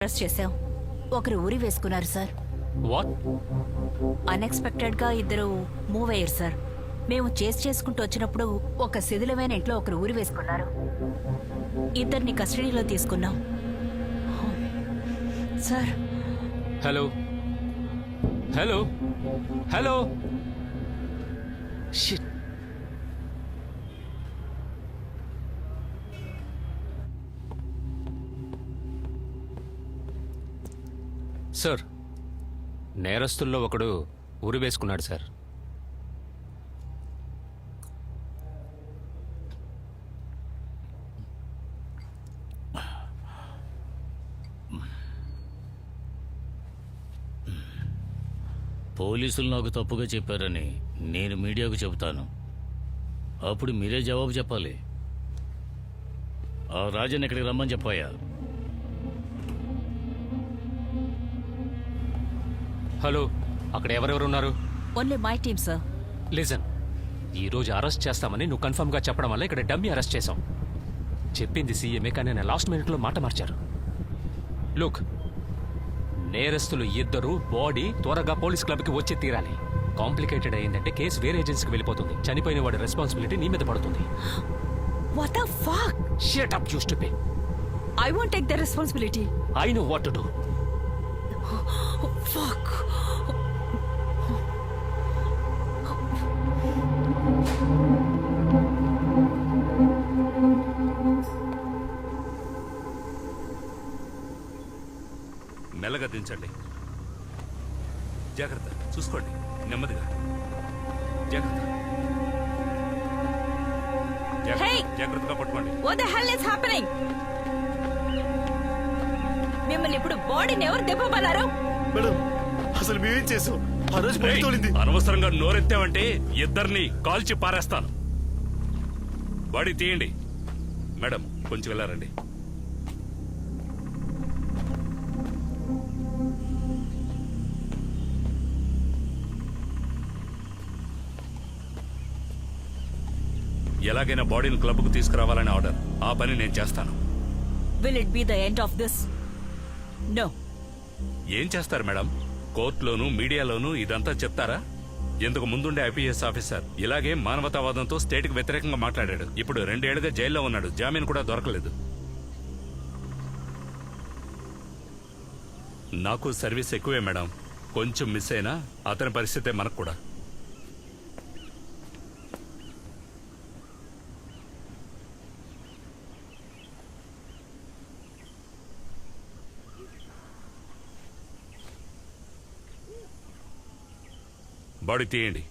Arrest చేశాం. ఒకరు ఊరి వేసుకున్నారు సార్. వాట్? అన్ఎక్స్పెక్టెడ్ గా ఇద్దరు మూవ్ అయ్యారు సార్. మేము చేసుకుంటూ వచ్చినప్పుడు ఒక శిథిలమైన ఇంట్లో ఒకరు ఊరి వేసుకున్నారు. ఇద్దరిని కస్టడీలో తీసుకున్నాం sir. Hello hello hello shit. Sir, నేరస్తుల్లో ఒకడు ఉరి వేసుకున్నాడు సార్. పోలీసులు నాకు తప్పుగా చెప్పారని నేను మీడియాకు చెబుతాను. అప్పుడు మీరే జవాబు చెప్పాలి. ఆ రాజన్ ఎక్కడికి రమ్మని చెప్పాయా? హలో, అక్కడ ఎవరెవరు ఉన్నారు? Only my team sir. Listen, ఈరోజు అరెస్ట్ చేస్తామని నువ్వు కన్ఫర్మ్గా చెప్పడం వల్ల ఇక్కడ డమ్మీ అరెస్ట్ చేశాం. చెప్పింది సీఎంఏ, కానీ నేను లాస్ట్ మినిట్లో మాట మార్చారు. లుక్, నేరస్తులు ఇద్దరు బాడీ త్వరగా పోలీస్ క్లబ్కి వచ్చి తీరాలి. కాంప్లికేటెడ్ అయిందంటే కేసు వేరే ఏజెన్సీకి వెళ్ళిపోతుంది. చనిపోయిన వాడి రెస్పాన్సిబిలిటీ నీ మీద పడుతుంది. What the fuck? Shut up you stupid. I won't take the responsibility. I know what to do. Fuck. మెల్లగా దించండి. జాగ్రత్త, చూసుకోండి. నెమ్మదిగా. జాగ్రత్త. Hey! జాగ్రత్తగా పట్టుకోండి. What the hell is happening? మిమ్మల్ని ఇప్పుడు బాడీని ఎవరు దెబ్బమన్నారు? మేడం, అసలు మేమేం చేసాం? ఆ రోజు రేయ్, తోలింది. అనవసరంగా నోరెత్తామంటే ఇద్దరిని కాల్చి పారేస్తాను. బాడీ తీయండి. మేడం, కొంచెం వెళ్ళారండి. ఎలాగైనా బాడీని క్లబ్కు తీసుకురావాలని ఆర్డర్. ఆ పని నేను చేస్తాను. Will it be the end of this? No. ఏం చేస్తారు మేడం? కోర్టులోనూ మీడియాలోనూ ఇదంతా చెప్తారా? ఇంతకు ముందుండే ఐపీఎస్ ఆఫీసర్ ఇలాగే మానవతావాదంతో స్టేట్కి వ్యతిరేకంగా మాట్లాడాడు. ఇప్పుడు 2 ఏళ్లుగా జైల్లో ఉన్నాడు. జామీన్ కూడా దొరకలేదు. నాకు సర్వీస్ ఎక్కువే మేడం. కొంచెం మిస్ అయినా అతని పరిస్థితే మనకు కూడా. బాడీ తీయండి.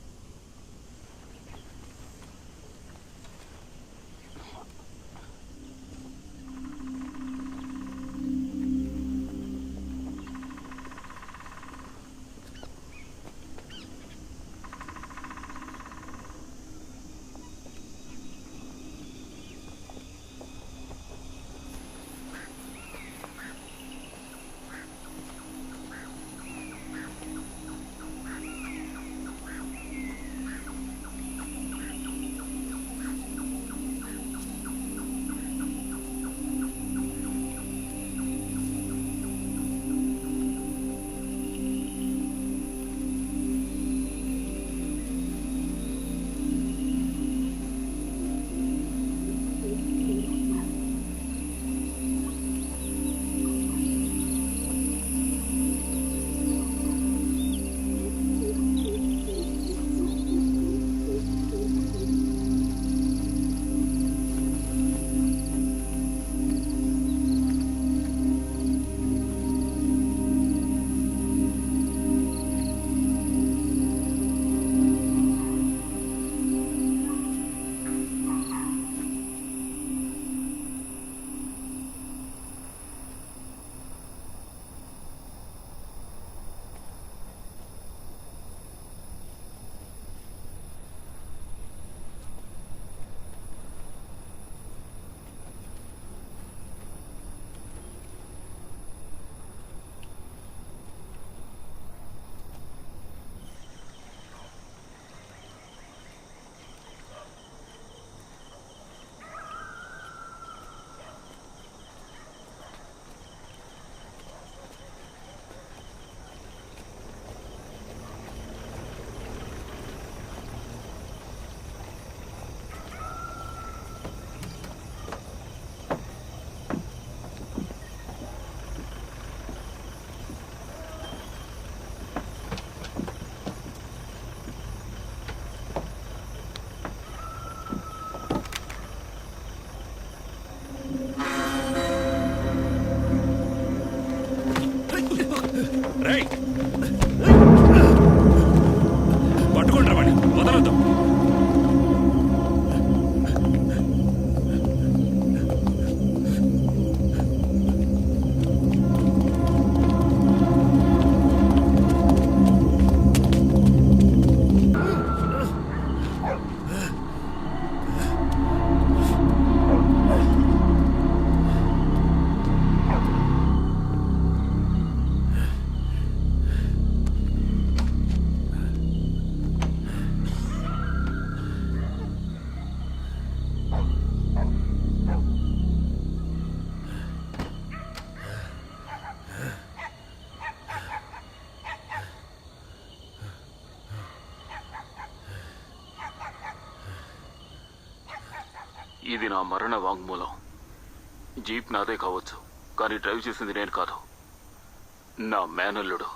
రేయ్ పట్టుకుంటారా వాడిని, వదలొద్దు. ఇది నా మరణ వాంగ్మూలం. జీప్ నాదే కావచ్చు, కానీ డ్రైవ్ చేసింది నేను కాదు, నా మేనల్లుడు.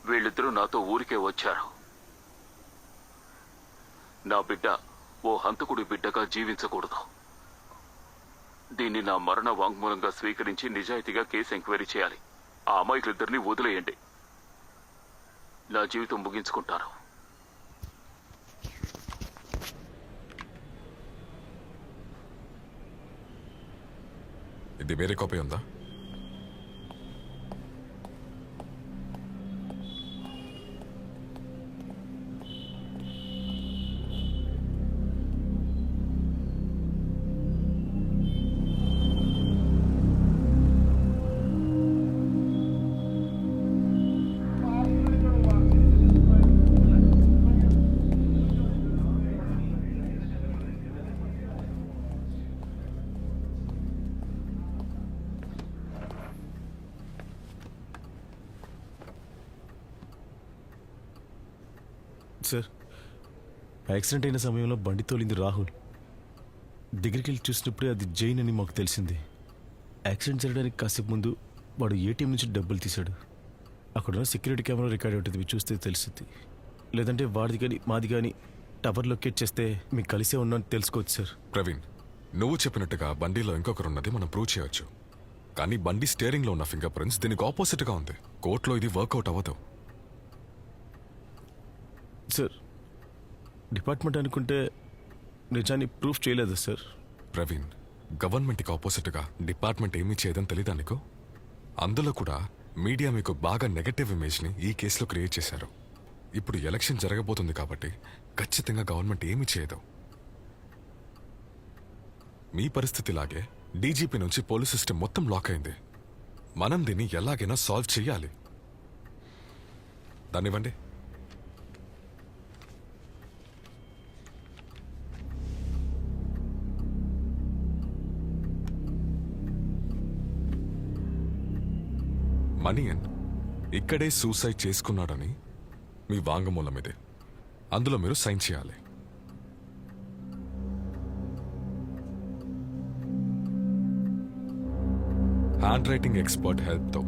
వీళ్ళిద్దరూ నాతో ఊరికే వచ్చారు. నా బిడ్డ ఓ హంతకుడి బిడ్డగా జీవించకూడదు. దీన్ని నా మరణ వాంగ్మూలంగా స్వీకరించి నిజాయితీగా కేసు ఎంక్వైరీ చేయాలి. ఆ అమాయకులిద్దరిని వదిలేయండి, నా జీవితం ముగించుకుంటాను. ఇది వేరే కాపీ ఉందా? సార్, యాక్సిడెంట్ అయిన సమయంలో బండి తోలింది రాహుల్. దగ్గరికి వెళ్ళి చూసినప్పుడే అది జైన్ అని మాకు తెలిసింది. యాక్సిడెంట్ జరగడానికి కాసేపు ముందు వాడు ఏటీఎం నుంచి డబ్బులు తీశాడు. అక్కడున్న సెక్యూరిటీ కెమెరా రికార్డ్ ఉంటుంది, చూస్తే తెలుస్తుంది. లేదంటే వాడిది కానీ మాది కానీ టవర్ లొకేట్ చేస్తే మీకు కలిసే ఉన్నాను తెలుసుకోవచ్చు సార్. ప్రవీణ్, నువ్వు చెప్పినట్టుగా బండిలో ఇంకొకరున్నది మనం ప్రూవ్ చేయొచ్చు. కానీ బండి స్టీరింగ్లో ఉన్న ఫింగర్ ప్రింట్స్ దీనికి ఆపోజిట్గా ఉంది. కోర్టులో ఇది వర్కౌట్ అవ్వదు. సార్, డిపార్ట్మెంట్ అనుకుంటే నిజాన్ని ప్రూఫ్ చేయలేదు సార్. ప్రవీణ్, గవర్నమెంట్కి ఆపోజిట్గా డిపార్ట్మెంట్ ఏమీ చేయదని తెలీదా నీకు? అందులో కూడా మీడియా మీకు బాగా నెగటివ్ ఇమేజ్ని ఈ కేసులో క్రియేట్ చేశారు. ఇప్పుడు ఎలక్షన్ జరగబోతుంది కాబట్టి ఖచ్చితంగా గవర్నమెంట్ ఏమీ చేయదు. మీ పరిస్థితి లాగే డీజీపీ నుంచి పోలీస్ సిస్టమ్ మొత్తం లాక్ అయింది. మనం దీన్ని ఎలాగైనా సాల్వ్ చేయాలి. దాన్నివ్వండి. మణియన్ ఇక్కడే సూసైడ్ చేసుకున్నాడని మీ వాంగ్మూలం ఇది. అందులో మీరు సైన్ చేయాలి. హ్యాండ్ రైటింగ్ ఎక్స్పర్ట్ హెల్ప్తో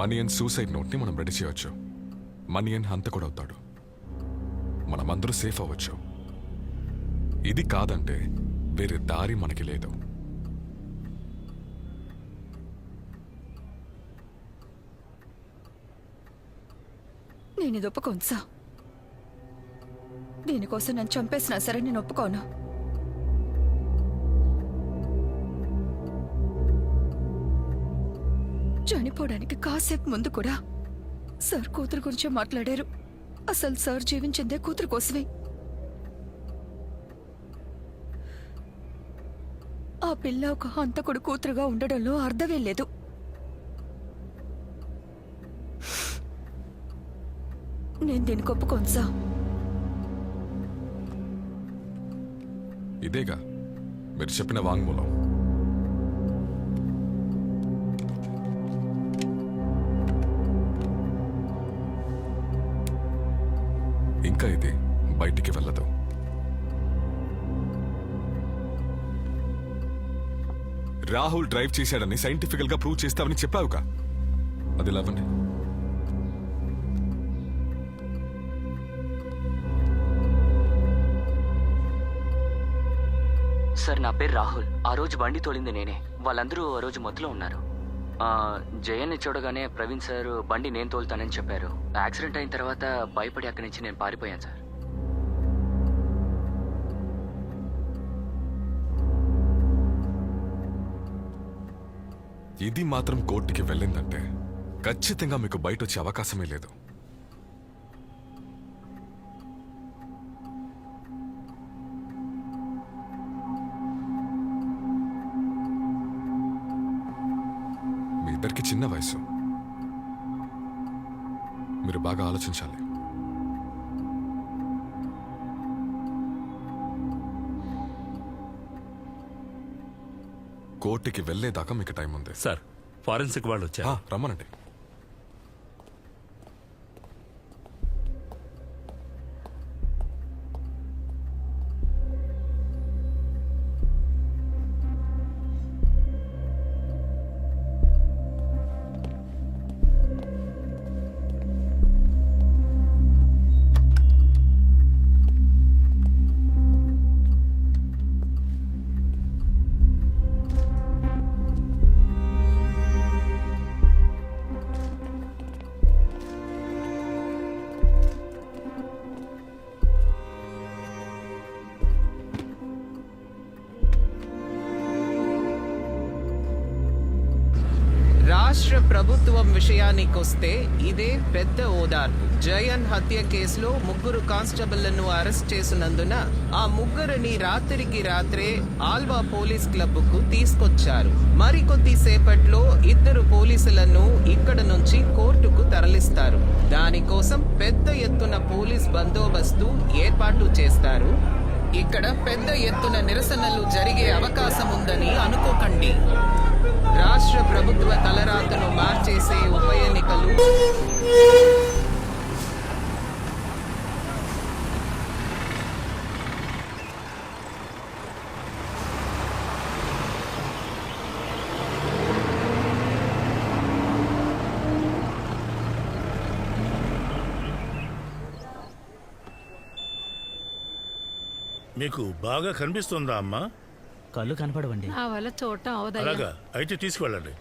మణియన్ సూసైడ్ నోట్ని మనం రెడీ చేయవచ్చు. మణియన్ హంతకుడవుతాడు, మనమందరూ సేఫ్ అవ్వచ్చు. ఇది కాదంటే వేరే దారి మనకి లేదు. నేను ఇది ఒప్పుకోను సార్. దీనికోసం నన్ను చంపేసినా సరే నేను ఒప్పుకోను. చనిపోవడానికి కాసేపు ముందు కూడా సార్ కూతురు గురించే మాట్లాడారు. అసలు సార్ జీవించిందే కూతురు కోసమే. ఆ పిల్ల ఒక హంతకుడు కూతురుగా ఉండడంలో అర్థమే లేదు. నేను దీనికి ఒప్పుకోను సార్. ఇదేగా మీరు చెప్పిన వాంగ్మూలం. ఇంకా ఇది బయటికి వెళ్ళదు. రాహుల్ డ్రైవ్ చేశాడని సైంటిఫికల్ గా ప్రూవ్ చేస్తావని చెప్పావుగా, అది లేవండి. సార్, నా పేరు రాహుల్. ఆ రోజు బండి తోలింది నేనే. వాళ్ళందరూ ఆ రోజు మత్తులో ఉన్నారు. జయన్ని చూడగానే ప్రవీణ్ సార్ బండి నేను తోలుతానని చెప్పారు. యాక్సిడెంట్ అయిన తర్వాత భయపడి అక్కడి నుంచి నేను పారిపోయాను సార్. ఇది మాత్రం కోర్టుకి వెళ్ళిందంటే ఖచ్చితంగా మీకు బయట వచ్చే అవకాశమే లేదు. మీ ఇద్దరికి చిన్న వయసు, మీరు బాగా ఆలోచించాలి. కోర్టుకి వెళ్ళేదాకా మీకు టైం ఉంది. సార్, ఫారెన్సిక్ వాళ్ళు వచ్చారు. రమ్మనండి. రాష్ట్ర ప్రభుత్వం విషయానికొస్తే ఇదే పెద్ద ఓదార్పు. జయన్ హత్య కేసులో 3 కానిస్టేబుళ్లను అరెస్ట్ చేసినందున ఆ ముగ్గురిని రాత్రికి రాత్రే ఆల్వా పోలీస్ క్లబ్కు తీసుకొచ్చారు. మరికొద్ది సేపట్లో 2 పోలీసులను ఇక్కడ నుంచి కోర్టుకు తరలిస్తారు. దానికోసం పెద్ద ఎత్తున పోలీస్ బందోబస్తు ఏర్పాటు చేస్తారు. ఇక్కడ పెద్ద ఎత్తున నిరసనలు జరిగే అవకాశం ఉందని అనుకోకండి. రాష్ట్ర ప్రభుత్వ తలరాతను మార్చేసే ఉప ఎన్నికలు మీకు బాగా కనిపిస్తుందా అమ్మా? కళ్ళు కనపడవండి. నా వల్ల చూడటం అవదయ్యా. అలాగా అయితే తీసుకువెళ్ళండి.